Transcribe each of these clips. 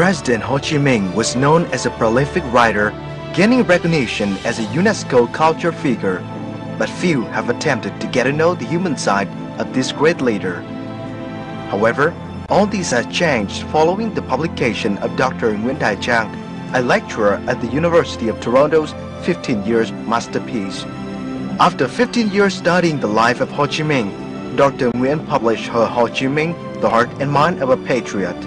President Ho Chi Minh was known as a prolific writer, gaining recognition as a UNESCO culture figure, but few have attempted to get to know the human side of this great leader. However, all this has changed following the publication of Dr. Nguyen Trang, a lecturer at the University of Toronto's 15 Years Masterpiece. After 15 years studying the life of Ho Chi Minh, Dr. Nguyen published her Ho Chi Minh, The Heart and Mind of a Patriot.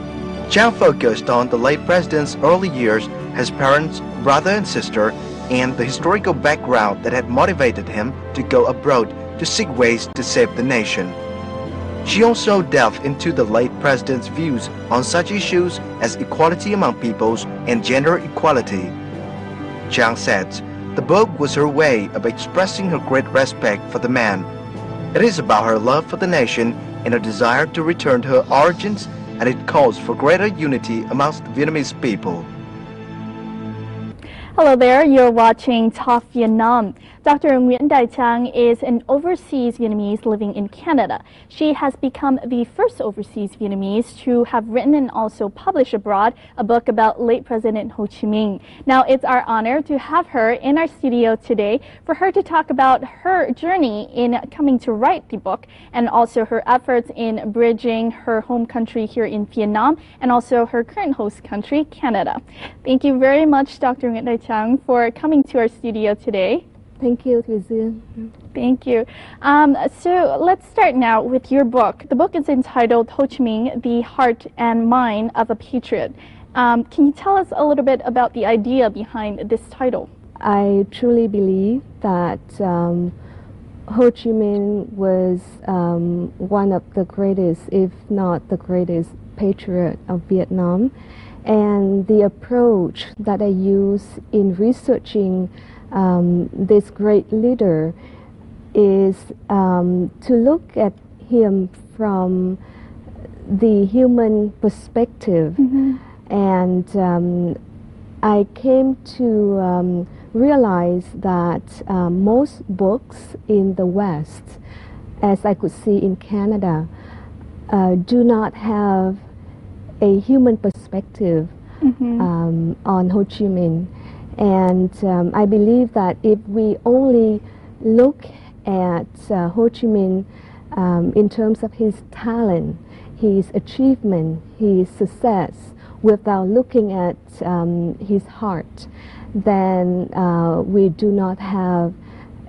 Trang focused on the late president's early years, his parents, brother and sister, and the historical background that had motivated him to go abroad to seek ways to save the nation. She also delved into the late president's views on such issues as equality among peoples and gender equality. Trang said the book was her way of expressing her great respect for the man. It is about her love for the nation and her desire to return to her origins, and it calls for greater unity amongst the Vietnamese people. Hello there, you're watching Top Vietnam. Dr. Nguyen Trang is an overseas Vietnamese living in Canada. She has become the first overseas Vietnamese to have written and also published abroad a book about late President Ho Chi Minh. Now, it's our honor to have her in our studio today for her to talk about her journey in coming to write the book and also her efforts in bridging her home country here in Vietnam and also her current host country, Canada. Thank you very much, Dr. Nguyen Trang, for coming to our studio today. Thank you, Thư. Thank you. So let's start now with your book. The book is entitled Ho Chi Minh, The Heart and Mind of a Patriot. Can you tell us a little bit about the idea behind this title? I truly believe that Ho Chi Minh was one of the greatest, if not the greatest, patriot of Vietnam. And the approach that I use in researching this great leader is to look at him from the human perspective. And I came to realize that most books in the West, as I could see in Canada, do not have a human perspective on Ho Chi Minh. And I believe that if we only look at Ho Chi Minh in terms of his talent, his achievement, his success, without looking at his heart, then we do not have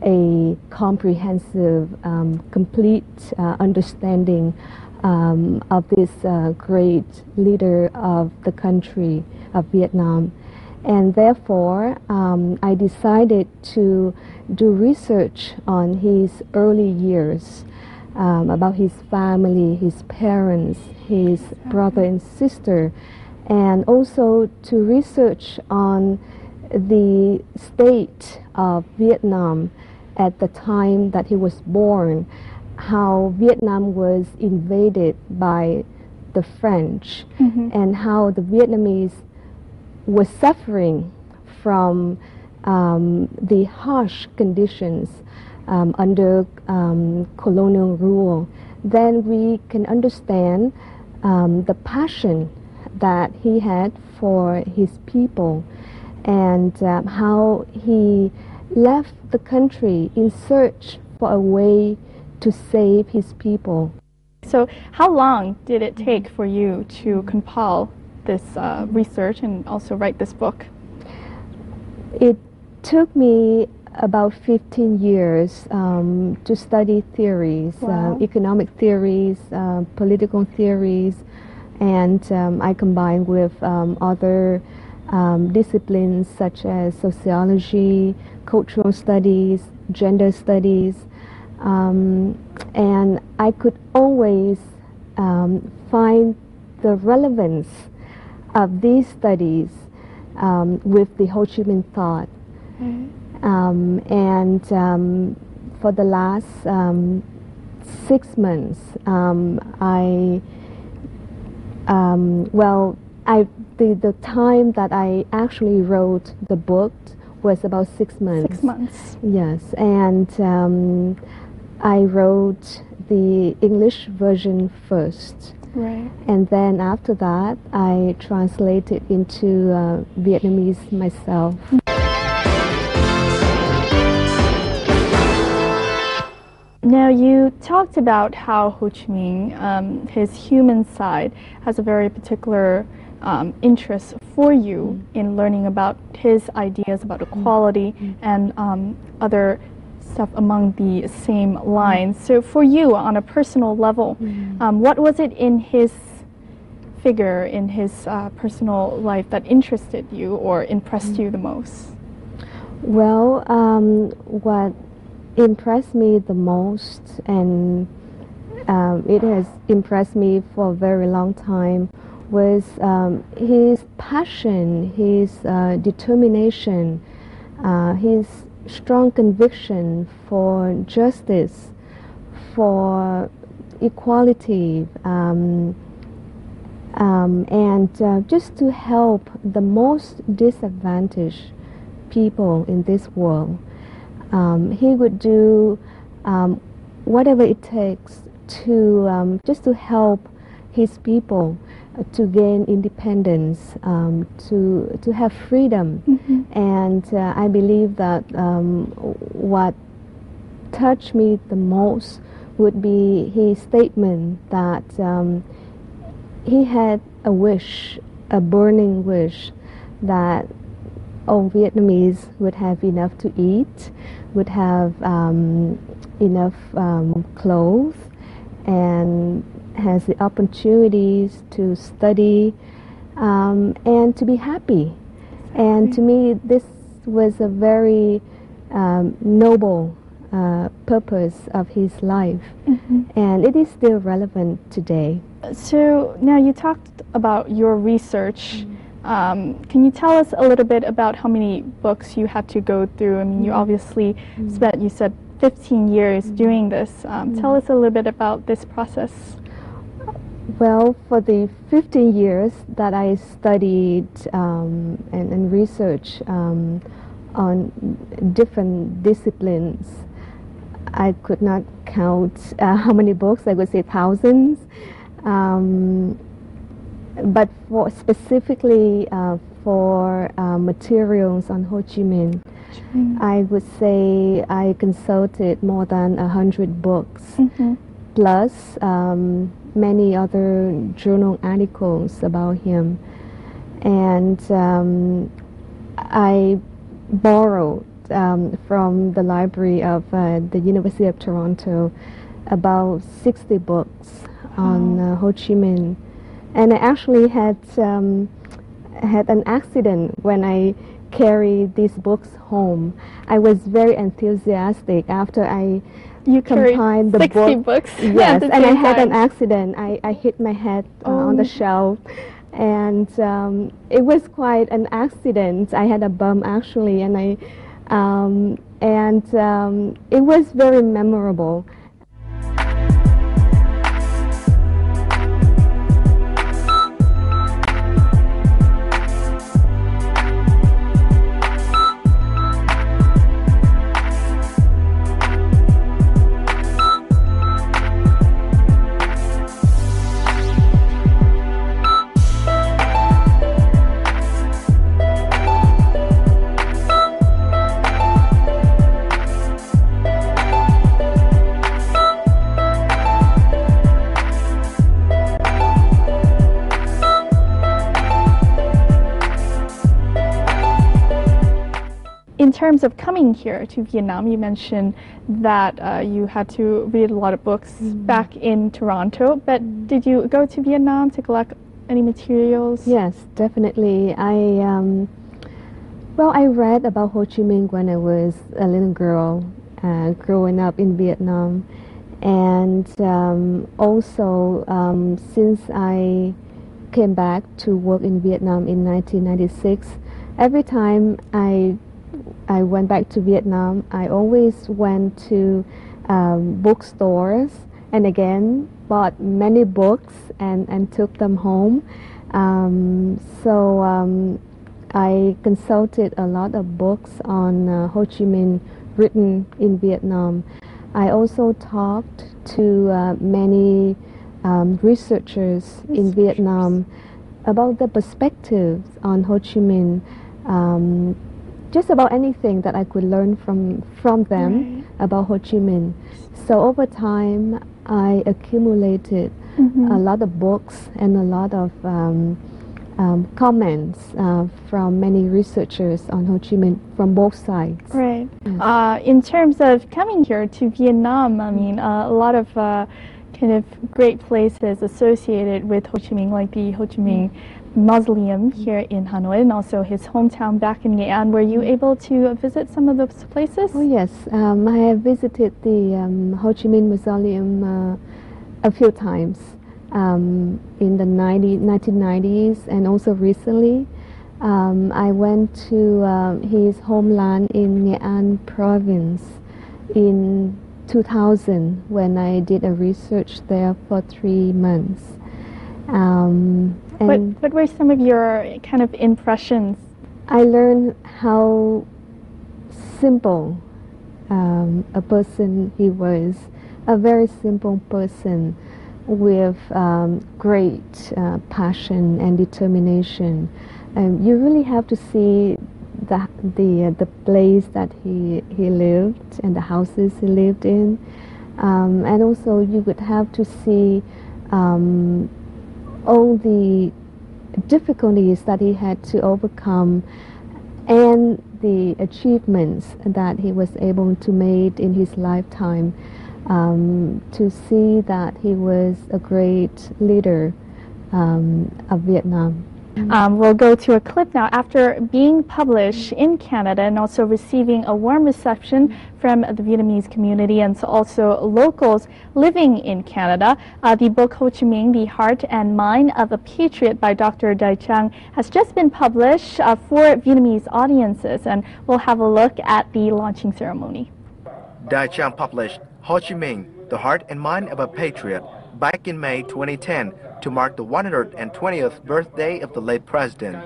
a comprehensive, complete understanding of this great leader of the country of Vietnam. And therefore, I decided to do research on his early years, about his family, his parents, his brother and sister, and also to research on the state of Vietnam at the time that he was born, how Vietnam was invaded by the French, and how the Vietnamese was suffering from the harsh conditions under colonial rule. Then we can understand the passion that he had for his people, and how he left the country in search for a way to save his people. So how long did it take for you to compile this research and also write this book? It took me about 15 years to study theories, economic theories, political theories, and I combined with other disciplines such as sociology, cultural studies, gender studies, and I could always find the relevance of these studies with the Ho Chi Minh thought. And for the last 6 months, the time that I actually wrote the book was about 6 months. 6 months. Yes, and I wrote the English version first. Right. And then after that, I translated into Vietnamese myself. Now, you talked about how Ho Chi Minh, his human side, has a very particular interest for you in learning about his ideas about equality and other stuff among the same lines. So for you, on a personal level, what was it in his figure, in his personal life that interested you or impressed you the most? Well, what impressed me the most, and it has impressed me for a very long time, was his passion, his determination, his strong conviction for justice, for equality, and just to help the most disadvantaged people in this world. He would do whatever it takes to just to help his people to gain independence, to have freedom. And I believe that what touched me the most would be his statement that he had a wish, a burning wish, that all Vietnamese would have enough to eat, would have enough clothes, and has the opportunities to study and to be happy. And to me, this was a very noble purpose of his life, and it is still relevant today. So now you talked about your research. Can you tell us a little bit about how many books you had to go through? I mean, you obviously spent, you said, 15 years doing this. Tell us a little bit about this process. Well, for the 15 years that I studied and researched on different disciplines, I could not count how many books. I would say thousands. But for specifically for materials on Ho Chi Minh, I would say I consulted more than 100 books, plus many other journal articles about him. And I borrowed from the library of the University of Toronto about 60 books on Ho Chi Minh. And I actually had an accident when I carried these books home. I was very enthusiastic after I compiled the 60 books. Yes, and I had an accident. I hit my head on the shelf, and it was quite an accident. I had a bump actually, and it was very memorable. In terms of coming here to Vietnam, you mentioned that you had to read a lot of books back in Toronto, but did you go to Vietnam to collect any materials? Yes, definitely. I read about Ho Chi Minh when I was a little girl, growing up in Vietnam, and also since I came back to work in Vietnam in 1996, every time I went back to Vietnam, I always went to bookstores and again bought many books and took them home. I consulted a lot of books on Ho Chi Minh written in Vietnam. I also talked to many researchers in Vietnam about the perspectives on Ho Chi Minh, just about anything that I could learn from them about Ho Chi Minh. So over time, I accumulated a lot of books and a lot of comments from many researchers on Ho Chi Minh from both sides. Right. In terms of coming here to Vietnam, I mean, a lot of kind of great places associated with Ho Chi Minh, like the Ho Chi Minh Mausoleum here in Hanoi, and also his hometown back in Nghệ An. Were you able to visit some of those places? Oh yes, I have visited the Ho Chi Minh Mausoleum a few times in the 1990s, and also recently. I went to his homeland in Nghệ An province in 2000 when I did a research there for 3 months. What were some of your kind of impressions? I learned how simple a person he was, a very simple person with great passion and determination. You really have to see the place that he lived and the houses he lived in, and also you would have to see all the difficulties that he had to overcome and the achievements that he was able to make in his lifetime, to see that he was a great leader of Vietnam. We'll go to a clip now. After being published in Canada and also receiving a warm reception from the Vietnamese community and also locals living in Canada, the book Ho Chi Minh, The Heart and Mind of a Patriot by Dr. Trang has just been published for Vietnamese audiences, and we'll have a look at the launching ceremony. Trang published Ho Chi Minh, The Heart and Mind of a Patriot back in May 2010 to mark the 120th birthday of the late president.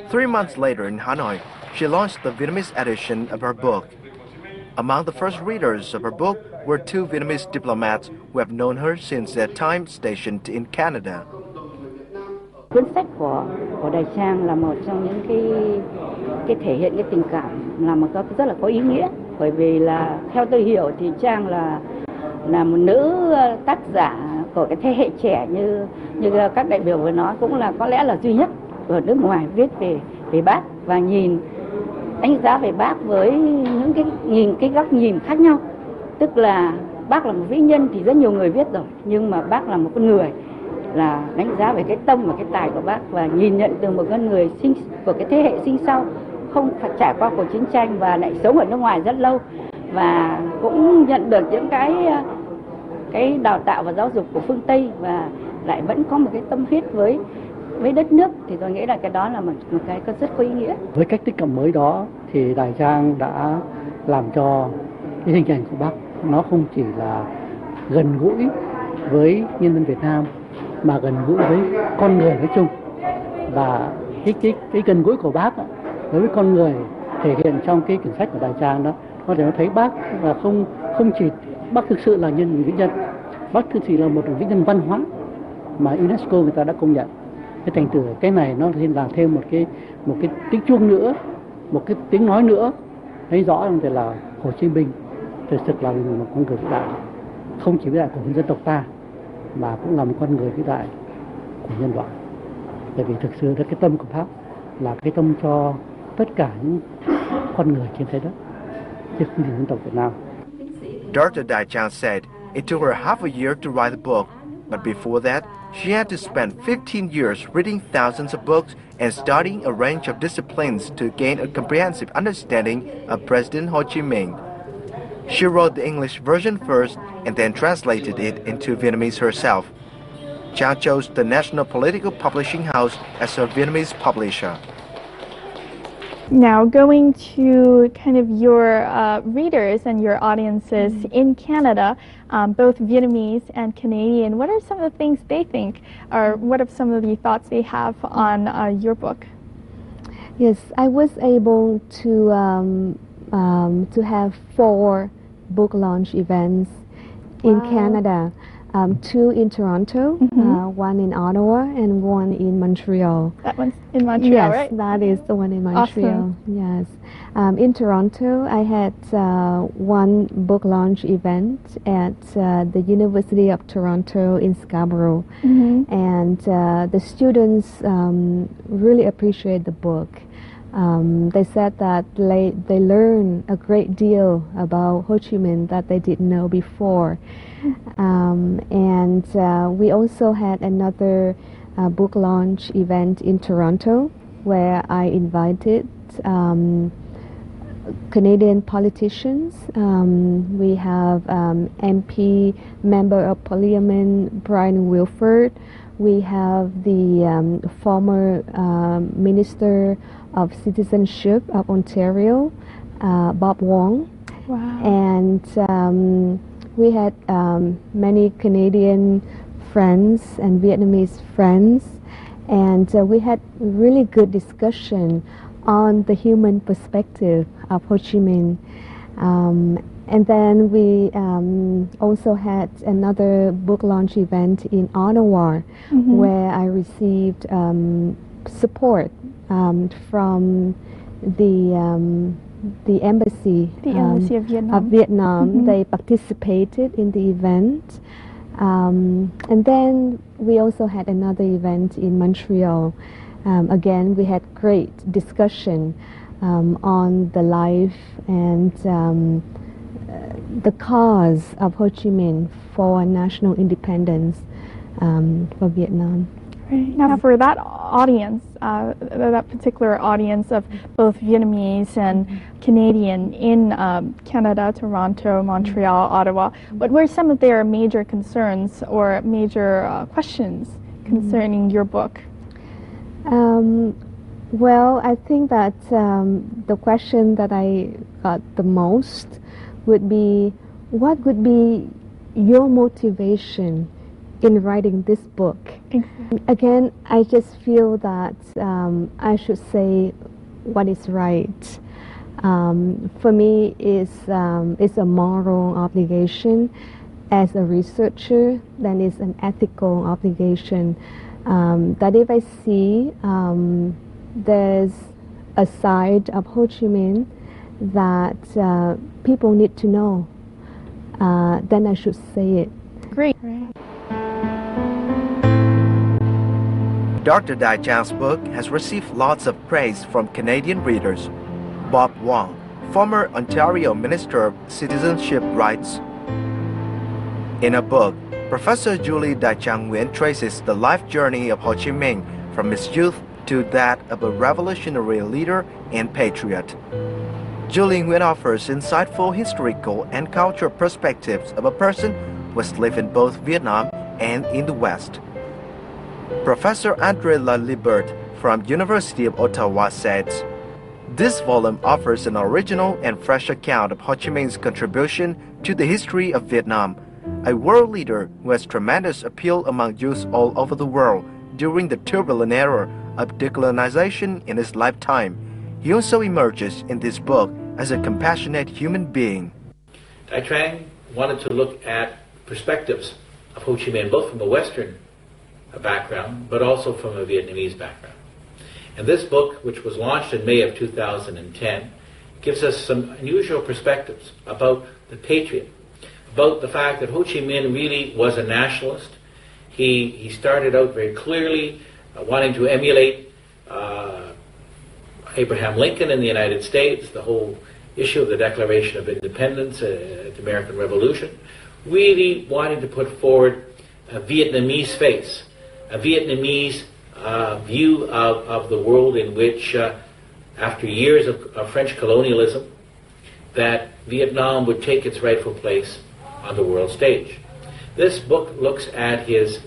3 months later in Hanoi, she launched the Vietnamese edition of her book. Among the first readers of her book were 2 Vietnamese diplomats who have known her since their time stationed in Canada. Cuốn sách của Đại Trang là một trong những cái thể hiện cái tình cảm là một cái rất là có ý nghĩa, bởi vì là theo tôi hiểu thì Trang là một nữ tác giả của cái thế hệ trẻ như các đại biểu vừa nói, cũng là có lẽ là duy nhất ở nước ngoài viết về bác và đánh giá về bác với những cái góc nhìn khác nhau. Tức là bác là một vĩ nhân thì rất nhiều người viết rồi, nhưng mà bác là một con người, là đánh giá về cái tâm và cái tài của bác, và nhìn nhận từ một con người của cái thế hệ sinh sau, không phải trải qua cuộc chiến tranh và lại sống ở nước ngoài rất lâu, và cũng nhận được những cái đào tạo và giáo dục của phương Tây, và lại vẫn có một cái tâm huyết với đất nước, thì tôi nghĩ là cái đó là một cái rất có ý nghĩa. Với cách tiếp cận mới đó thì Đại Trang đã làm cho cái hình ảnh của bác nó không chỉ là gần gũi với nhân dân Việt Nam mà gần gũi với con người nói chung, và cái gần gũi của bác đối với con người thể hiện trong cái quyển sách của Đại Trang đó. Có thể nó thấy bác là không chỉ bác thực sự là vĩ nhân, bác thực sự là một vĩ nhân văn hóa mà UNESCO người ta đã công nhận. Cái thành tựu cái này nó là thêm một cái tiếng chuông nữa, một cái tiếng nói nữa, thấy rõ rằng là Hồ Chí Minh thực sự là một con người vĩ đại, không chỉ vĩ đại của dân tộc ta mà cũng là một con người vĩ đại của nhân loại. Bởi vì thực sự cái tâm của bác là cái tâm cho tất cả những con người trên thế đất, chứ không chỉ dân tộc Việt Nam. Dr. Trang said it took her half a year to write the book, but before that, she had to spend 15 years reading thousands of books and studying a range of disciplines to gain a comprehensive understanding of President Ho Chi Minh. She wrote the English version first and then translated it into Vietnamese herself. Trang chose the National Political Publishing House as her Vietnamese publisher. Now, going to kind of your readers and your audiences in Canada, both Vietnamese and Canadian, what are some of the things they think, or what are some of the thoughts they have on your book? Yes, I was able to have 4 book launch events in Canada. Two in Toronto, one in Ottawa, and one in Montreal. That one's in Montreal, yes, right? that is the one in Montreal. Awesome. Yes. In Toronto, I had one book launch event at the University of Toronto in Scarborough, and the students really appreciate the book. They said that they learned a great deal about Ho Chi Minh that they didn't know before. And we also had another book launch event in Toronto where I invited Canadian politicians. We have MP, Member of Parliament Brian Wilford. We have the former Minister of Citizenship of Ontario, Bob Wong. Wow. And we had many Canadian friends and Vietnamese friends, and we had really good discussion on the human perspective of Ho Chi Minh. And then we also had another book launch event in Ottawa, where I received support from the embassy, of Vietnam. They participated in the event. And then we also had another event in Montreal. Again, we had great discussion on the life and the cause of Ho Chi Minh for national independence for Vietnam. Right. Now, for that audience, that particular audience of both Vietnamese and Canadian in Canada, Toronto, Montreal, Ottawa, what were some of their major concerns or major questions concerning your book? Well, I think that the question that I got the most would be, what would be your motivation in writing this book? Exactly. Again, I just feel that I should say what is right. For me, it's a moral obligation. As a researcher, then it's an ethical obligation. That if I see there's a side of Ho Chi Minh that people need to know, then I should say it. Great. Dr. Dai Chang's book has received lots of praise from Canadian readers. Bob Wong, former Ontario Minister of Citizenship, writes, in a book, Professor Julie Dr.Nguyen traces the life journey of Ho Chi Minh from his youth to that of a revolutionary leader and patriot. Julie Nguyen offers insightful historical and cultural perspectives of a person who has lived in both Vietnam and in the West. Professor Andre Lalibert from University of Ottawa says, this volume offers an original and fresh account of Ho Chi Minh's contribution to the history of Vietnam, a world leader who has tremendous appeal among youths all over the world during the turbulent era of decolonization in his lifetime. He also emerges in this book as a compassionate human being. Trang wanted to look at perspectives of Ho Chi Minh, both from a Western background, but also from a Vietnamese background. And this book, which was launched in May of 2010, gives us some unusual perspectives about the patriot, about the fact that Ho Chi Minh really was a nationalist. He started out very clearly wanting to emulate Abraham Lincoln in the United States, the whole issue of the Declaration of Independence, the American Revolution, really wanting to put forward a Vietnamese face, a Vietnamese view of the world in which, after years of French colonialism, that Vietnam would take its rightful place on the world stage. This book looks at his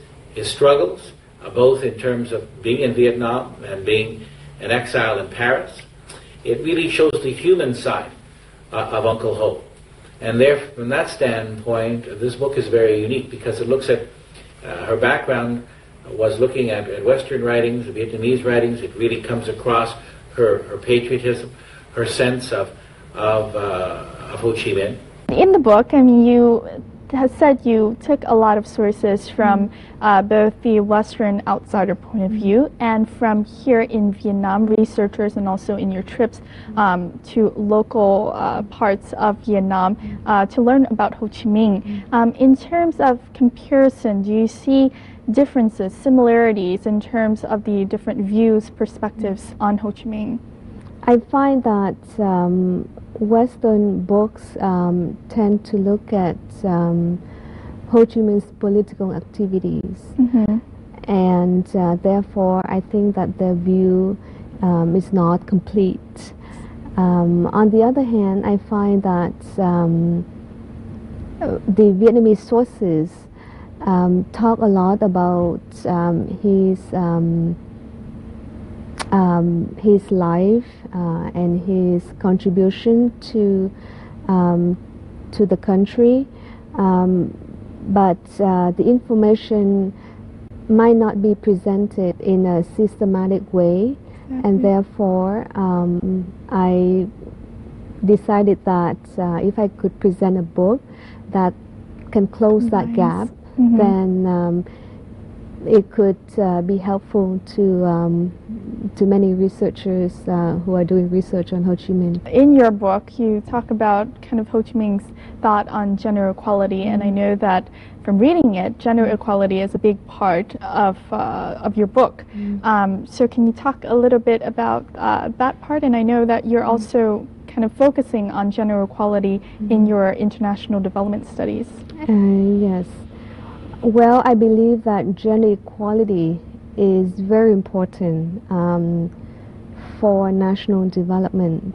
struggles, both in terms of being in Vietnam and being an exile in Paris. It really shows the human side of Uncle Ho. And there, from that standpoint, this book is very unique because it looks at her background was looking at Western writings, Vietnamese writings. It really comes across her patriotism, her sense of Ho Chi Minh. In the book, I mean, you has said you took a lot of sources from both the Western outsider point of view and from here in Vietnam, researchers, and also in your trips to local parts of Vietnam to learn about Ho Chi Minh. In terms of comparison, do you see differences, similarities in terms of the different views, perspectives on Ho Chi Minh? I find that Western books tend to look at Ho Chi Minh's political activities, and therefore I think that their view is not complete. On the other hand, I find that the Vietnamese sources talk a lot about his life and his contribution to the country, but the information might not be presented in a systematic way, and therefore I decided that if I could present a book that can close that gap, then it could be helpful to many researchers who are doing research on Ho Chi Minh. In your book, you talk about kind of Ho Chi Minh's thought on gender equality, and I know that from reading it, gender equality is a big part of your book. So can you talk a little bit about that part? And I know that you're also kind of focusing on gender equality in your international development studies. Yes. Well, I believe that gender equality is very important for national development.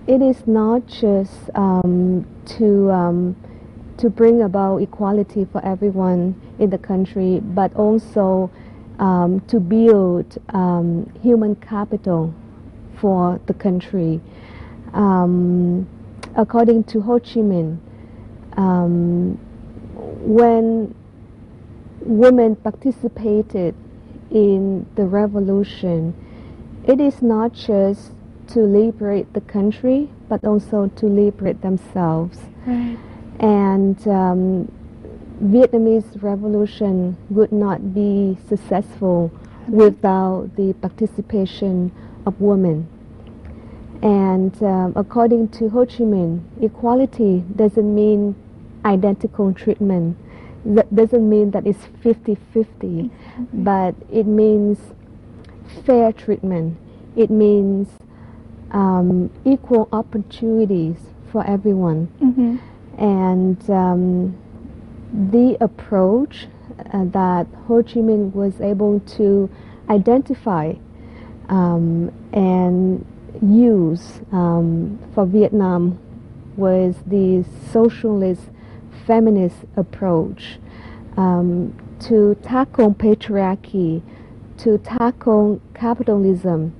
It is not just to bring about equality for everyone in the country, but also to build human capital for the country. According to Ho Chi Minh, when women participated in the revolution, it is not just to liberate the country, but also to liberate themselves. And Vietnamese revolution would not be successful without the participation of women. And according to Ho Chi Minh, equality doesn't mean identical treatment. That doesn't mean that it's 50-50, but it means fair treatment. It means equal opportunities for everyone. And the approach that Ho Chi Minh was able to identify and use for Vietnam was the socialist feminist approach to tackle patriarchy, to tackle capitalism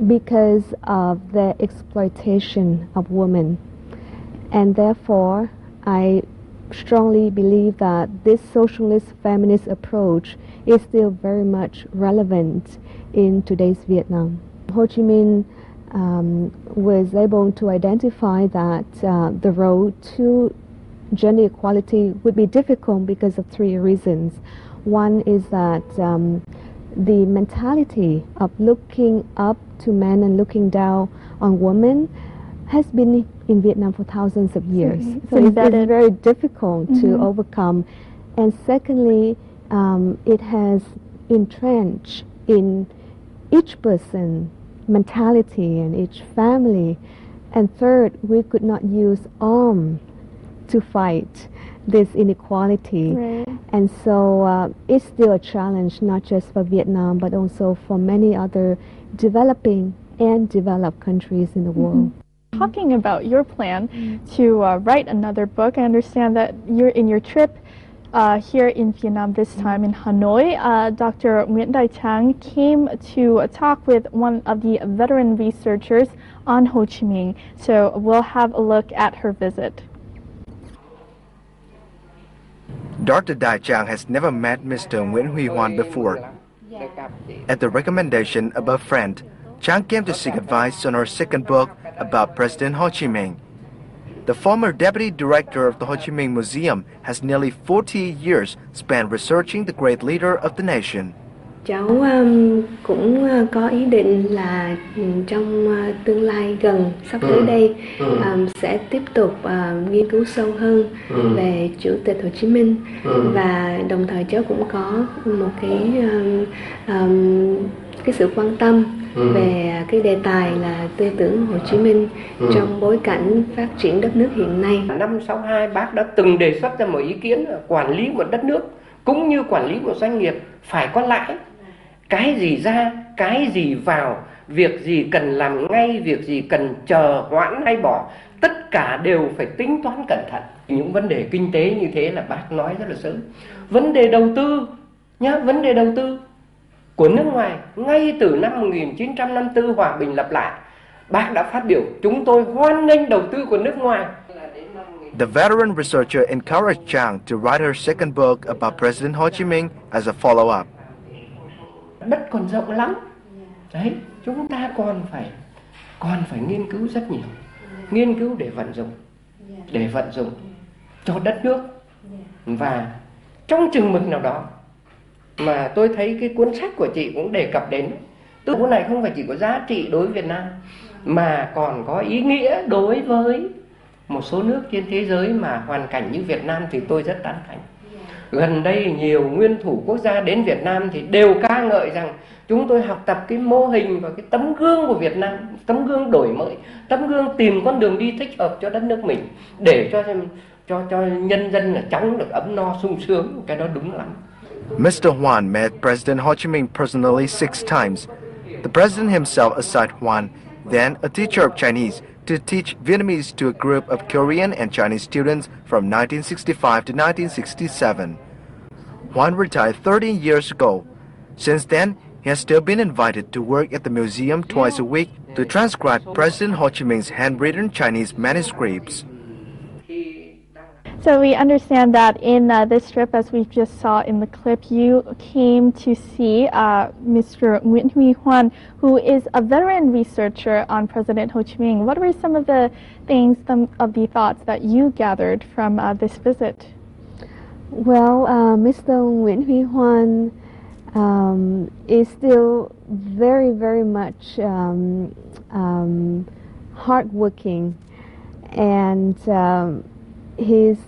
because of the exploitation of women. And therefore, I strongly believe that this socialist feminist approach is still very much relevant in today's Vietnam. Ho Chi Minh was able to identify that the road to gender equality would be difficult because of three reasons. One is that the mentality of looking up to men and looking down on women has been in Vietnam for thousands of years. So it's very difficult to overcome. And secondly, it has entrenched in each person mentality and each family. And third, we could not use arms to fight this inequality. And so it's still a challenge, not just for Vietnam, but also for many other developing and developed countries in the world. Talking about your plan to write another book, I understand that you're in your trip here in Vietnam this time in Hanoi. Dr. Nguyen Trang came to talk with one of the veteran researchers on Ho Chi Minh. So we'll have a look at her visit. Dr. Dai Trang has never met Mr. Nguyen Huy Hoan before. At the recommendation of a friend, Trang came to seek advice on her second book about President Ho Chi Minh. The former deputy director of the Ho Chi Minh Museum has nearly 40 years spent researching the great leader of the nation. Cháu cũng có ý định là trong tương lai gần sắp tới đây sẽ tiếp tục nghiên cứu sâu hơn về Chủ tịch Hồ Chí Minh, và đồng thời cháu cũng có một cái sự quan tâm về cái đề tài là tư tưởng Hồ Chí Minh trong bối cảnh phát triển đất nước hiện nay. Năm 62 bác đã từng đề xuất ra một ý kiến là quản lý một đất nước cũng như quản lý một doanh nghiệp phải có lãi. Cái gì ra, cái gì vào, việc gì cần làm ngay, việc gì cần chờ hoãn hay bỏ, tất cả đều phải tính toán cẩn thận. Những vấn đề kinh tế như thế là bác nói rất là sớm. Vấn đề đầu tư nhá, vấn đề đầu tư của nước ngoài ngay từ năm 1954 hòa bình lập lại, bác đã phát biểu chúng tôi hoan nghênh đầu tư của nước ngoài. The veteran researcher encouraged Trang to write her second book about President Ho Chi Minh as a follow-up. Đất còn rộng lắm. Đấy, chúng ta còn phải nghiên cứu rất nhiều. Nghiên cứu để vận dụng cho đất nước. Và trong chừng mực nào đó mà tôi thấy cái cuốn sách của chị cũng đề cập đến, từ cuốn này không phải chỉ có giá trị đối với Việt Nam mà còn có ý nghĩa đối với một số nước trên thế giới mà hoàn cảnh như Việt Nam thì tôi rất tán thành. Gần đây nhiều nguyên thủ quốc gia đến Việt Nam thì đều ca ngợi rằng chúng tôi học tập cái mô hình và cái tấm gương của Việt Nam, tấm gương đổi mới, tấm gương tìm con đường đi thích hợp cho đất nước mình để cho nhân dân là chóng được ấm no sung sướng. Cái đó đúng lắm. Mr. Huan met President Ho Chi Minh personally 6 times. The president himself assigned Huan, then a teacher of Chinese, to teach Vietnamese to a group of Korean and Chinese students from 1965 to 1967. Huan retired 30 years ago. Since then, he has still been invited to work at the museum twice a week to transcribe President Ho Chi Minh's handwritten Chinese manuscripts. So we understand that in this trip, as we just saw in the clip, you came to see Mr. Nguyen Huy Hoan, who is a veteran researcher on President Ho Chi Minh. What were some of the things, some of the thoughts that you gathered from this visit? Well, Mr. Nguyen Huy Hoan is still very, very much hardworking, and he's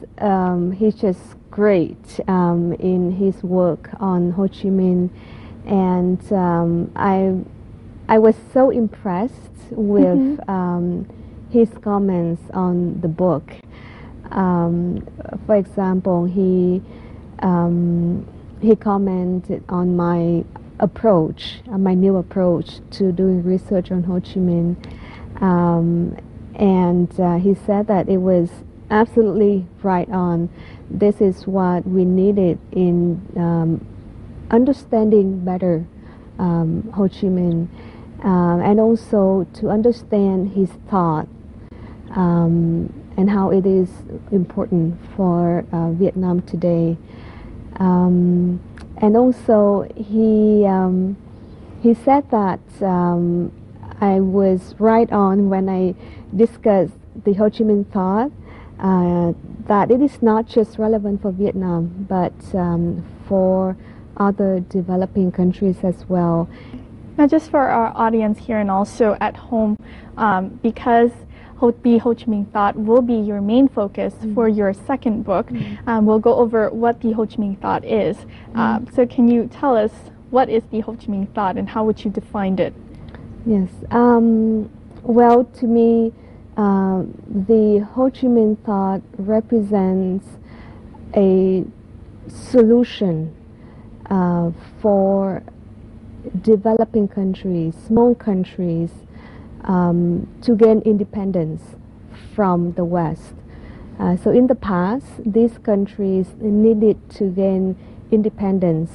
just great in his work on Ho Chi Minh, and I was so impressed with his comments on the book. For example, he commented on my approach, my new approach to doing research on Ho Chi Minh, and he said that it was absolutely right on. This is what we needed in understanding better Ho Chi Minh, and also to understand his thought and how it is important for Vietnam today. And also he said that I was right on when I discussed the Ho Chi Minh thought, that it is not just relevant for Vietnam, but for other developing countries as well. Now, just for our audience here and also at home, because the Ho Chi Minh Thought will be your main focus for your second book, we'll go over what the Ho Chi Minh Thought is. So can you tell us what is the Ho Chi Minh Thought and how would you define it? Yes. Well, to me, the Ho Chi Minh Thought represents a solution for developing countries, small countries, to gain independence from the West. So in the past, these countries needed to gain independence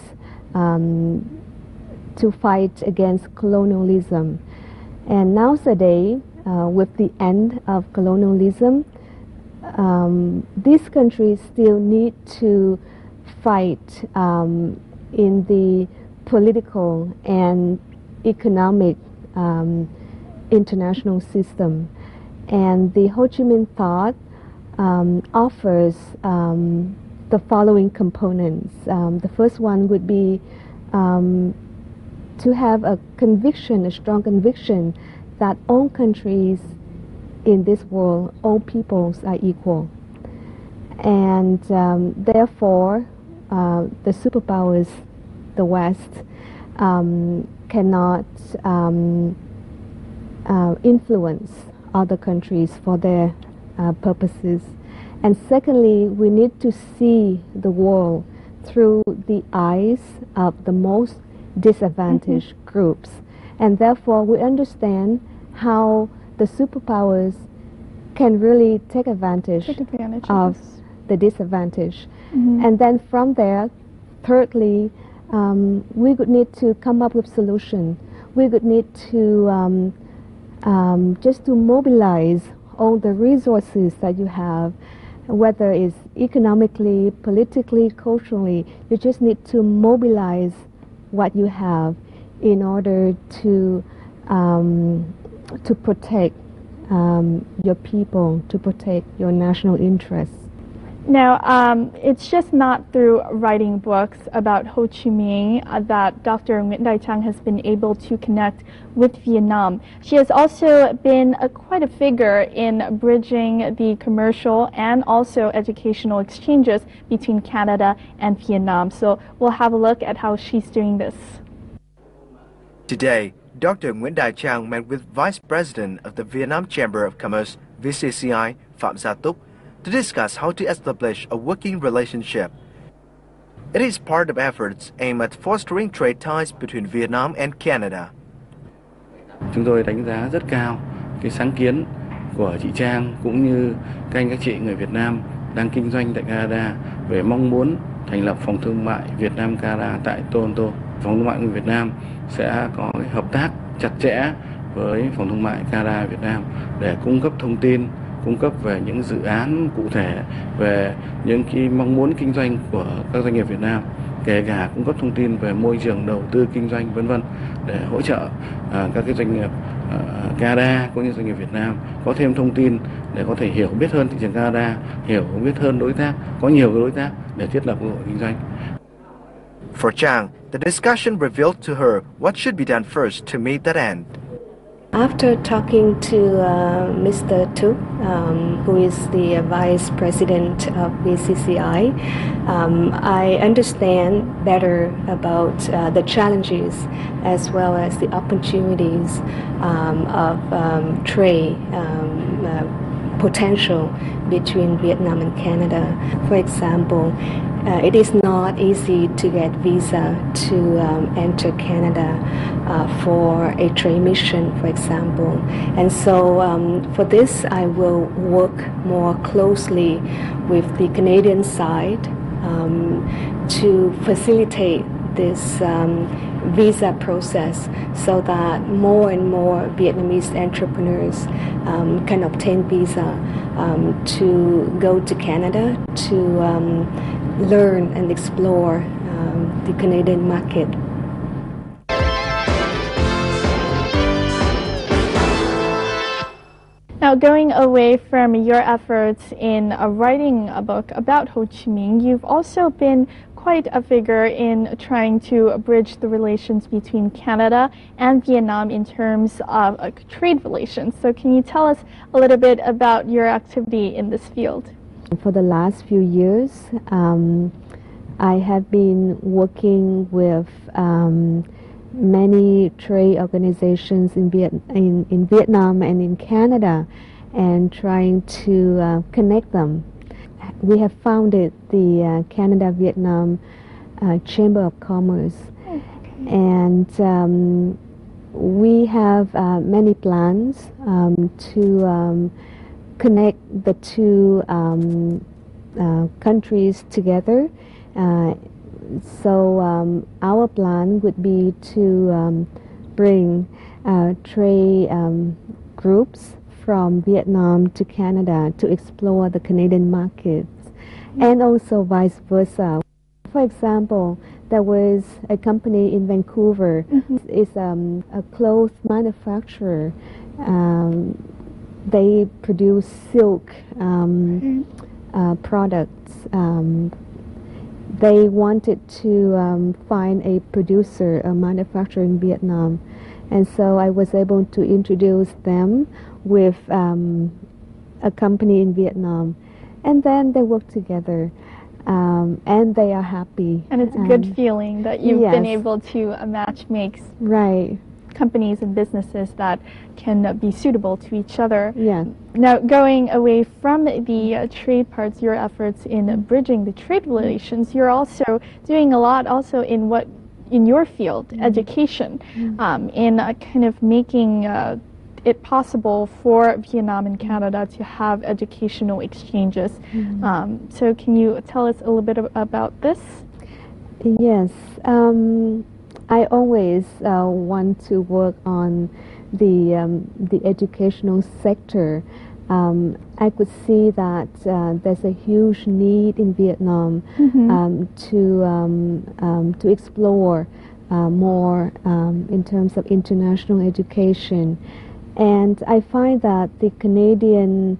to fight against colonialism. And nowadays, with the end of colonialism, these countries still need to fight in the political and economic international system. And the Ho Chi Minh Thought offers the following components. The first one would be to have a conviction, a strong conviction that all countries in this world, all peoples are equal. And therefore, the superpowers, the West, cannot influence other countries for their purposes. And secondly, we need to see the world through the eyes of the most disadvantaged groups. And therefore, we understand how the superpowers can really take advantage of the disadvantage. And then from there, thirdly, we would need to come up with solutions. We would need to just to mobilize all the resources that you have, whether it's economically, politically, culturally. You just need to mobilize what you have in order to protect your people, to protect your national interests. Now, it's just not through writing books about Ho Chi Minh that Dr. Nguyen Dai Trang has been able to connect with Vietnam. She has also been quite a figure in bridging the commercial and also educational exchanges between Canada and Vietnam. So we'll have a look at how she's doing this. Today, Dr. Nguyen Dai Trang met with Vice President of the Vietnam Chamber of Commerce, VCCI, Phạm Gia Túc, to discuss how to establish a working relationship. It is part of efforts aimed at fostering trade ties between Vietnam and Canada. Chúng tôi đánh giá rất cao cái sáng kiến của chị Trang cũng như các anh các chị người Việt Nam đang kinh doanh tại Canada về mong muốn thành lập phòng thương mại Việt Nam Canada tại Toronto. Phòng thương mại người Việt Nam sẽ có cái hợp tác chặt chẽ với phòng thương mại Canada Việt Nam để cung cấp thông tin, cung cấp về những dự án cụ thể, về những cái mong muốn kinh doanh của các doanh nghiệp Việt Nam, kể cả cung cấp thông tin về môi trường đầu tư kinh doanh vân vân, để hỗ trợ các cái doanh nghiệp Canada cũng như doanh nghiệp Việt Nam có thêm thông tin để có thể hiểu biết hơn thị trường Canada, hiểu biết hơn đối tác, có nhiều cái đối tác để thiết lập cơ hội kinh doanh. For Trang, the discussion revealed to her what should be done first to meet that end. After talking to Mr. Tu, who is the Vice President of VCCI, I understand better about the challenges as well as the opportunities of trade potential between Vietnam and Canada. For example, it is not easy to get visa to enter Canada for a trade mission, for example. And so for this, I will work more closely with the Canadian side to facilitate this visa process so that more and more Vietnamese entrepreneurs can obtain visa to go to Canada to learn and explore the Canadian market. Now, going away from your efforts in writing a book about Ho Chi Minh, you've also been quite a figure in trying to bridge the relations between Canada and Vietnam in terms of trade relations. So can you tell us a little bit about your activity in this field? For the last few years, I have been working with many trade organizations in Vietnam and in Canada, and trying to connect them. We have founded the Canada-Vietnam Chamber of Commerce, and we have many plans to connect the two countries together. So our plan would be to bring trade groups from Vietnam to Canada to explore the Canadian markets, and also vice versa. For example, there was a company in Vancouver. It's a clothes manufacturer. they produce silk products. They wanted to find a producer, a manufacturer in Vietnam, and so I was able to introduce them with a company in Vietnam, and then they work together, and they are happy. And it's a good feeling that you've yes. been able to match makes right companies and businesses that can be suitable to each other. Yeah. Now, going away from the trade parts, your efforts in bridging the trade relations, you're also doing a lot also in your field, education, in kind of making it possible for Vietnam and Canada to have educational exchanges. So can you tell us a little bit about this? Yes. I always want to work on the educational sector. I could see that there's a huge need in Vietnam to explore more in terms of international education. And I find that the Canadian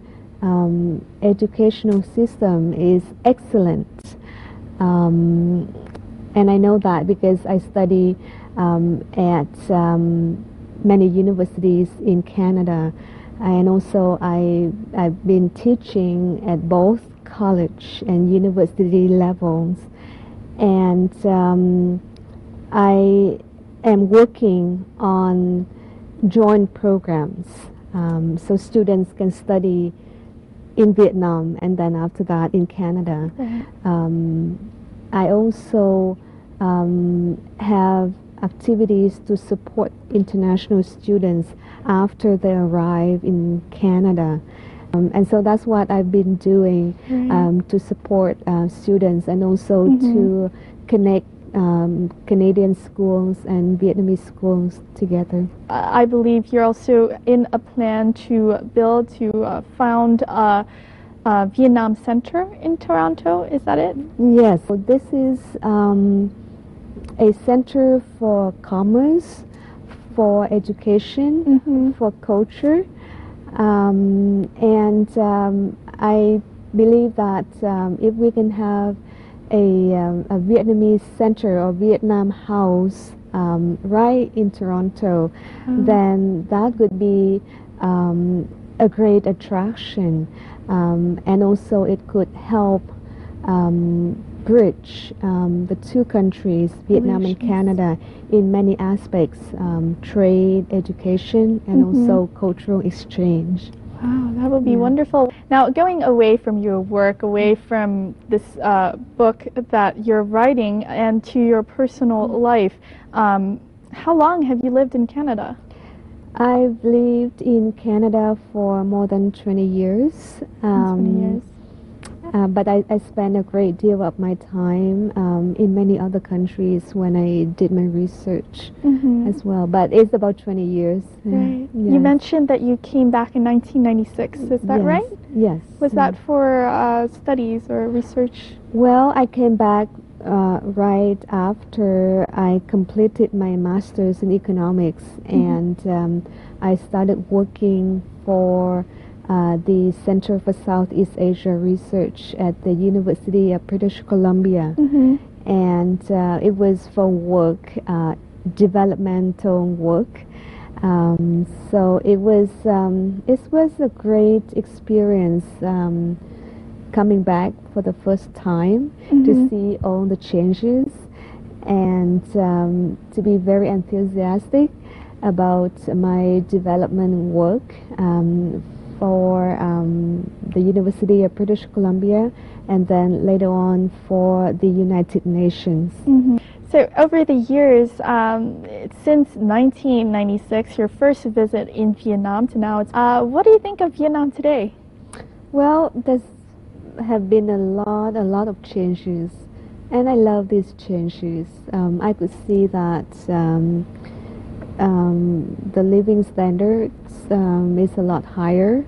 educational system is excellent. And I know that because I study at many universities in Canada, and also I've been teaching at both college and university levels, and I am working on joint programs, so students can study in Vietnam and then after that in Canada. I also have activities to support international students after they arrive in Canada. And so that's what I've been doing to support students and also to connect Canadian schools and Vietnamese schools together. I believe you're also in a plan to found a Vietnam Center in Toronto, is that it? Yes, so this is a center for commerce, for education, for culture, and I believe that if we can have a Vietnamese center or Vietnam house right in Toronto, then that would be a great attraction, and also it could help bridge the two countries, Vietnam and Canada, in many aspects, trade, education, and also cultural exchange. Wow, that would be wonderful. Now, going away from your work, away from this book that you're writing, and to your personal life, how long have you lived in Canada? I've lived in Canada for more than 20 years. 20 years. But I spent a great deal of my time in many other countries when I did my research as well. But it's about 20 years. Right. Yes. You mentioned that you came back in 1996. Is that right? Yes. Was that for studies or research? Well, I came back right after I completed my master's in economics, and I started working for the Center for Southeast Asia Research at the University of British Columbia, and it was for work, developmental work. So it was a great experience coming back for the first time to see all the changes and to be very enthusiastic about my development work for the University of British Columbia, and then later on for the United Nations. So over the years, since 1996, your first visit in Vietnam to now, what do you think of Vietnam today? Well, there's have been a lot of changes, and I love these changes. I could see that the living standards is a lot higher,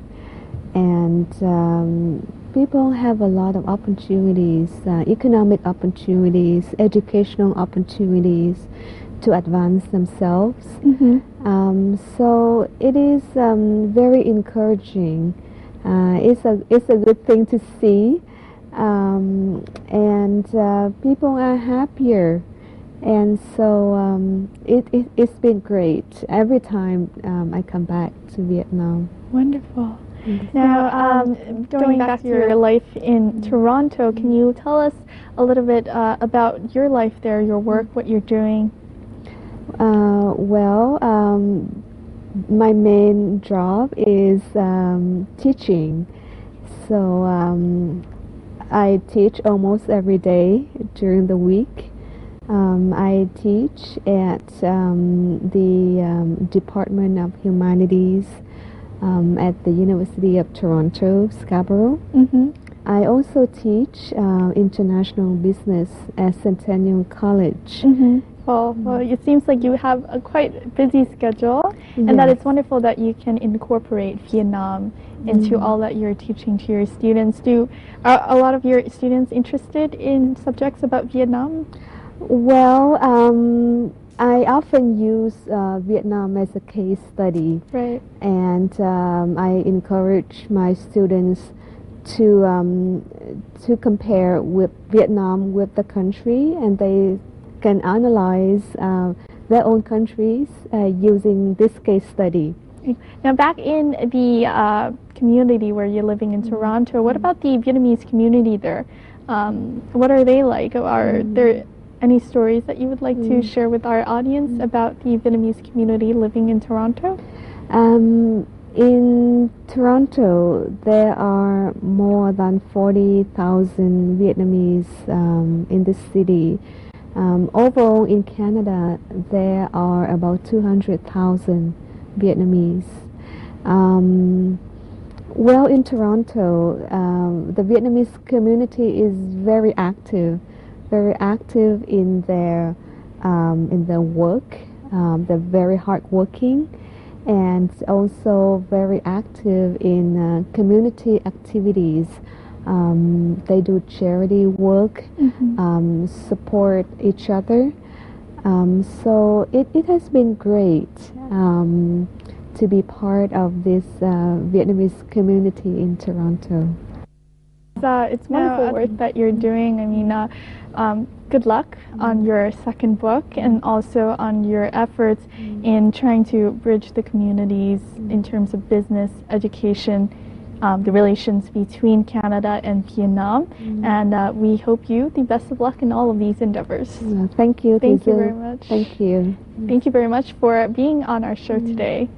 and people have a lot of opportunities, economic opportunities, educational opportunities, to advance themselves. So it is very encouraging. It's a good thing to see, and people are happier, and so it's been great every time I come back to Vietnam. Wonderful. Now, going back to your life in Toronto, can you tell us a little bit about your life there, your work, what you're doing? My main job is teaching. So I teach almost every day during the week. I teach at the Department of Humanities at the University of Toronto, Scarborough. I also teach international business at Centennial College. Well, it seems like you have a quite busy schedule, and that it's wonderful that you can incorporate Vietnam into all that you're teaching to your students. Are a lot of your students interested in subjects about Vietnam? Well, I often use Vietnam as a case study, right? And I encourage my students to compare with Vietnam with the country, and they can analyze their own countries using this case study. Now, back in the community where you're living in Toronto, what about the Vietnamese community there? What are they like? Are there any stories that you would like to share with our audience about the Vietnamese community living in Toronto? In Toronto, there are more than 40,000 Vietnamese in the city. Overall in Canada, there are about 200,000 Vietnamese. Well, in Toronto, the Vietnamese community is very active in their work. They're very hardworking, and also very active in community activities. They do charity work, support each other. So it has been great to be part of this Vietnamese community in Toronto. It's wonderful work that you're doing. I mean, good luck on your second book, and also on your efforts in trying to bridge the communities in terms of business, education, the relations between Canada and Vietnam. And we hope you the best of luck in all of these endeavors. Thank you. Thank you very much. Thank you. Thank you very much for being on our show today.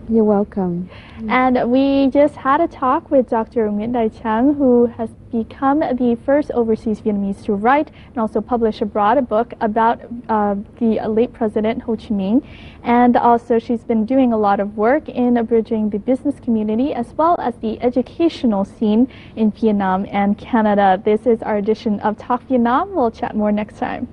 You're welcome. And we just had a talk with Dr. Nguyen, who has become the first overseas Vietnamese to write and also publish abroad a book about the late President Ho Chi Minh. And also she's been doing a lot of work in bridging the business community as well as the educational scene in Vietnam and Canada. This is our edition of Talk Vietnam. We'll chat more next time.